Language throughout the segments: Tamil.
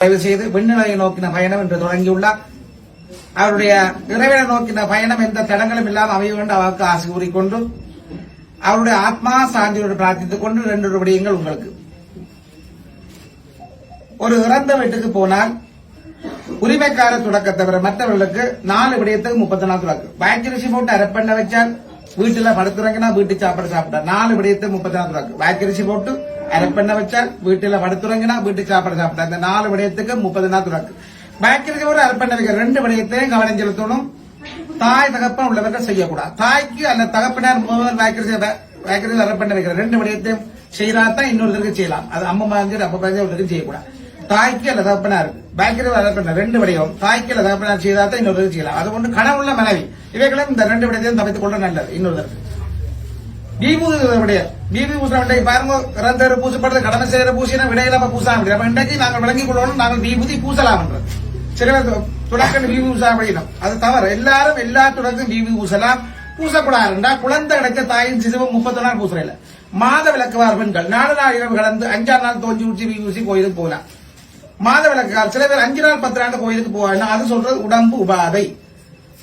தயவு செய்து விண்ணிலையை நோக்கின பயணம் என்று தொடங்கியுள்ளார். அவருடைய இறைவனை நோக்கின பயணம் எந்த தடங்களும் இல்லாமல் அமைய வேண்டும் அவருக்கு ஆசை கூறிக்கொண்டு அவருடைய ஆத்மா சாந்தியோடு பிரார்த்தித்துக் கொண்டு 2 விடயங்கள் உங்களுக்கு. ஒரு இறந்த வீட்டுக்கு போனால் உரிமைக்கார தொடக்க தவிர மற்றவர்களுக்கு 4 விடயத்துக்கு 34 தொடக்கு. வாய்க்கரிசி போட்டு அரப்பண்ண வச்சால் வீட்டுல படுத்துறங்கன்னா வீட்டு சாப்பாடு சாப்பிட்டா 4 விடயத்துக்கு 34 தொடக்கு. வாய்க்கரிசி போட்டு அரப்பண்ண வச்சால் வீட்டுல படுத்துறங்கன்னா வீட்டு சாப்பாடு சாப்பிட்டா இந்த 4 விடயத்துக்கு 34 தொடக்கு. வாய்க்கரிசி போட்டு அரப்பண்ண வைக்க 2 விடயத்தையும் கவனம் செலுத்தணும். தாய் தகப்பன் உள்ளவர்கள் செய்யக்கூடாது. தாய்க்கு அல்ல தகப்பனார் வாய்க்கரிசி அரப்பண்ண வைக்கிற 2 விடயத்தையும் செய்யறாதான் இன்னொருத்தருக்கு செய்யலாம். அது அம்மா மாதிரி அப்பா ஒருத்தருக்கு செய்யக்கூடாது. தாய்க்கு அல்ல தகப்பனார் பேக்கரி அரப்பண்ண 2 விடயம் தாய்க்கு அல்ல தகப்பனார் செய்தாதான் இன்னொரு செய்யலாம். அது ஒன்று கனவுள்ள மனைவி இவைகளும் இந்த 2 விடயத்தையும் தவித்துக் கொள்ள நல்லது. இன்னொருத்தருக்கு பிபி பூசா பாருங்க, இறந்த பூசப்படுறது கடமை செய்யற பூசினா விடையில பூசா முடியும். இன்றைக்கு நாங்கள் விளங்கிக் கொள்ளணும், நாங்கள் விபூதி பூசலாம் சில தொடக்க பிபி பூசா அப்படின்னா அது தவறு. எல்லாரும் எல்லா தொடக்கம் பிபி பூசலாம். பூசக்கூடாதுண்டா குழந்தை கிடைச்ச தாயின் சிசுவும் 30 நாள் பூசுற இல்ல. மாத விளக்குவார் பெண்கள் 4 நாள் இரவு கடந்து 5ஆம் நாள் தோஞ்சி ஊற்றி பிபி கோயிலுக்கு போகலாம். மாத விளக்குகால் சில பேர் 5 நாள் 10 நாள் கோயிலுக்கு போவாங்க. அது சொல்றது உடம்பு உபாதை.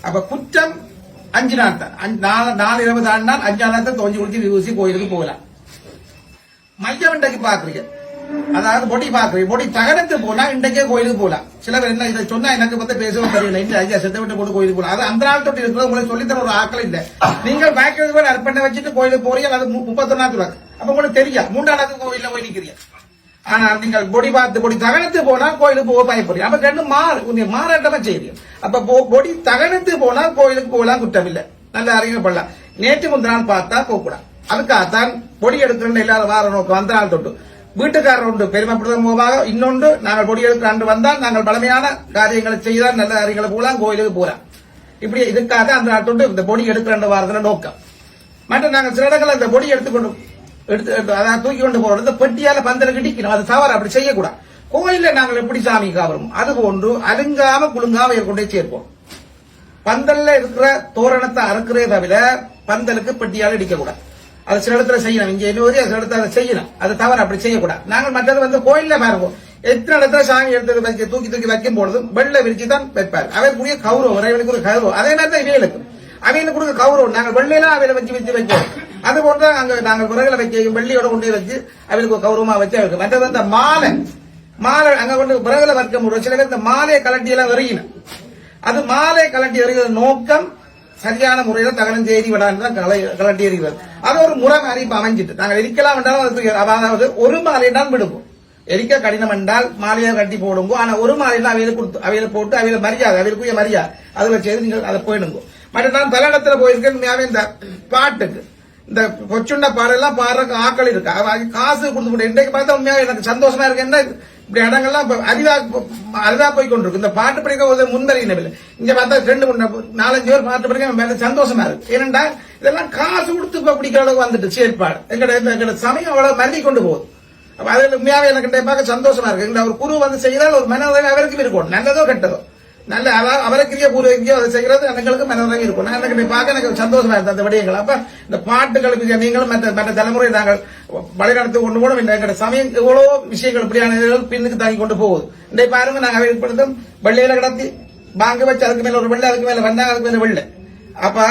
அப்ப குற்றம் 5 நாள் தான். 4 இரவு தாண்டினால் 5ஆம் நாள் தோஞ்சி ஊற்றி பிபி கோயிலுக்கு போகலாம். மையம் இன்றைக்கு பாக்குறீங்க, அதாவது பொடி பாக்குறீங்க, பொடி தகனத்து போனா இன்றைக்கே கோயிலுக்கு போகலாம். சில பேர் என்ன இதை சொன்னா எனக்கு வந்து பேசவும் தெரியல, இந்த ஐயா செத்த விட்டு கொண்டு கோயிலுக்கு போகலாம். அது அந்த நாள் தொட்டு இருக்கிறது உங்களுக்கு சொல்லித்தர ஒரு ஆக்கள் இல்ல. நீங்கள் பேக்கரி கூட அர்ப்பணை வச்சுட்டு கோயிலுக்கு போறீங்க, அது 31 நாள் அப்ப உங்களுக்கு தெரியும் 3ஆம் நாள் கோயில போய் நிக்கிறீங்க. ஆனா நீங்கள் பொடி பார்த்து பொடி தகனத்து போனா கோயிலுக்கு போக பயப்படுறீங்க. அப்ப 2 மாறாட்டமா செய்றீங்க. அப்ப பொடி தகனத்து போனா கோயிலுக்கு போகலாம், குற்றம் இல்லை, நல்ல அறிஞப்படலாம். நேற்று முந்தின நாள் பார்த்தா போக கூடாது. அதுக்காகத்தான் பொடி எடுக்கிற எல்லாரும் வார நோக்கம் அந்த நாள் தொட்டு வீட்டுக்காரர் ஒன்று பெருமைப்படுத்தும் போதாக இன்னொன்று நாங்கள் பொடி எடுக்கிறாண்டு வந்தால் நாங்கள் பழமையான காரியங்களை செய்தால் நல்ல காரியங்களை போகலாம், கோயிலுக்கு போகலாம். இப்படி இதுக்காக அந்த நாள் தொட்டு இந்த பொடி எடுக்கிற வாரத்துல நோக்கம். மற்றும் நாங்கள் சில இடங்கள் இந்த பொடி எடுத்துக்கொண்டு அதான் தூக்கி கொண்டு போறது பெட்டியால பந்தல கிட்டிக்கணும், அது தவறு. அப்படி செய்யக்கூடாது. கோயில நாங்கள் எப்படி சாமி காவரும் அது போன்று அலுங்காம குலுங்காம கொண்டே சேர்ப்போம். பந்தல்ல இருக்கிற தோரணத்தை அறுக்கிறே தவிர பந்தலுக்கு பெட்டியால இடிக்கக்கூடாது. அது சில இடத்துல செய்யணும், இங்க இன்னொரு சில இடத்துல அதை செய்யணும், அது தவறு. அப்படி செய்யக்கூடாது. நாங்கள் மற்றது வந்து கோயில்ல பாருங்க, எத்தனை இடத்துல சாமி எடுத்து தூக்கி வைக்கும் பொழுதும் வெள்ளை விரிச்சு தான் வைப்பார். அவருக்குரிய கௌரவம், இறைவனுக்கு ஒரு கௌரவம். அதே மாதிரி தான் இவைகளுக்கு அவையில கொடுக்க கௌரவம். நாங்கள் வெள்ளையெல்லாம் அவையில வச்சு வைப்போம். அது போன்ற அங்க நாங்கள் விறகுல வைக்க வெள்ளியோட கொண்டு வச்சு அவளுக்கு கௌரவமா வச்சு அவருக்கு மற்றது அந்த மாலை அங்க கொண்டு விறகுல வைக்க முடியும். சில பேர் இந்த மாலையை கலட்டி எல்லாம் எறியணும். அது மாலை கலட்டி எறிகிற நோக்கம் சரியான முறையில தகனம் செய்தி விடாதான் கலட்டி எறிகிறது. அது ஒரு முறை மாதிரி இப்ப அமைஞ்சிட்டு நாங்கள் எரிக்கலாம் என்றாலும் அதாவது ஒரு மாலை தான் விடுவோம். எரிக்க கடினம் என்றால் மாலையை கட்டி போடுங்க. ஆனா ஒரு மாலையில அவையில போட்டு அவையில மரியாதை, அவைக்குரிய மரியாதை அதுல செய்து நீங்கள் அதை போயிடுங்க. மற்ற நான் பல இடத்துல போயிருக்கேன். இந்த பாட்டுக்கு இந்த கொச்சுண்ட பாடெல்லாம் பாடுறதுக்கு ஆக்கள் இருக்கு, காசு கொடுத்து இன்றைக்கு பார்த்தா உண்மையாக எனக்கு சந்தோஷமா இருக்கு. என்ன இப்படி இடங்கள்லாம் அரிதா போய் கொண்டிருக்கு. இந்த பாட்டு படிக்க முன்வரையினவில்லை. இங்க பார்த்தா 4-5 பேர் பாட்டு படிக்க சந்தோஷமா இருக்கு. ஏனென்றா இதெல்லாம் காசு கொடுத்து இப்ப பிடிக்கிற அளவுக்கு வந்துட்டு செயற்பாடு. எங்கட சமயம் அவ்வளவு மருதி கொண்டு போகுது. அப்ப அதுல உண்மையாவே எனக்கு பார்க்க சந்தோஷமா இருக்கு. இந்த ஒரு குரு வந்து செய்தால் ஒரு மனதை அவருக்கு இருக்கும், நல்லதோ கெட்டதோ. நல்ல அவருக்குரிய பூர்வீகோ அதை செய்கிறது எங்களுக்கு மனதாக இருக்கும். எனக்கு பார்க்க எனக்கு சந்தோஷமா இருந்தது அந்த விடயங்கள். அப்ப இந்த பாட்டுகளுக்கு நீங்களும் மற்ற தலைமுறை நாங்கள் வழிநடத்தி கொண்டு போனோம். எங்களோட சமயம் எவ்வளவு விஷயங்கள் இப்படியான பின்னுக்கு தாங்கி கொண்டு போகுது. இன்றைக்கு பாருங்க, நாங்கள் ஏற்படுத்தும் வெள்ளையில கடத்தி பாங்கு வச்சு அதுக்கு மேல ஒரு வெள்ளை, அதுக்கு மேல வந்தாங்க, அதுக்கு மேல வெள்ளை. அப்ப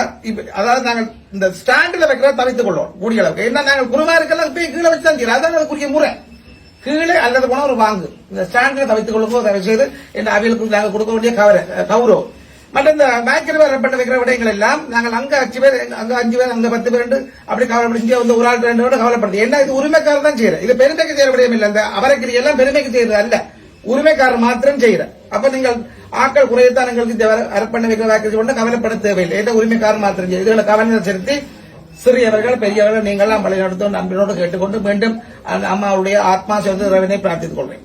அதாவது நாங்கள் இந்த ஸ்டாண்டில் வைக்கிறத தவித்துக் கொள்வோம் கூடிய அளவுக்கு. என்ன நாங்கள் குருமாருக்கெல்லாம் போய் கீழே வச்சு தான் செய்யறோம். அதான் அதுக்குரிய முறை. கீழே அல்லது போனா ஒரு வாங்கு இந்த ஸ்டாண்டில் தவித்துக் கொள்ளும்போது தயவு செய்து என் அவைகளுக்கு நாங்கள் கொடுக்க வேண்டிய கௌரவம். மற்ற இந்த பேக்கரி வரப்பட்ட வைக்கிற விடயங்கள் எல்லாம் நாங்கள் அங்க 5 பேர், அங்க 5 பேர், அங்க 10 பேர் அப்படி கவலைப்படும். இங்கே வந்து ஒரு ஆள் 2 பேர் கவலைப்படுது. என்ன இது உரிமைக்காரர் தான் செய்யற, இது பெருமைக்கு செய்யற விடயம் இல்லை. அந்த அவரைக்கு எல்லாம் பெருமைக்கு செய்யறது அல்ல, உரிமைக்காரர் மாத்திரம் செய்யற. அப்ப நீங்கள் ஆக்கள் குறையத்தான் எங்களுக்கு அரப்பண்ண வைக்கிற வேக்கரி கொண்டு கவலைப்பட தேவையில்லை. ஏதோ உரிமைக்காரர் மாத்திரம் செய்ய இதுகளை கவனம் செலுத்தி சிறியவர்கள் பெரியவர்கள் நீங்கள்லாம் பழைய நடத்தும் நண்பனோடு கேட்டுக்கொண்டு மீண்டும் அம்மாவுடைய ஆத்மா சேர்ந்து இறைவனை பிரார்த்தித்துக் கொள்வேன்.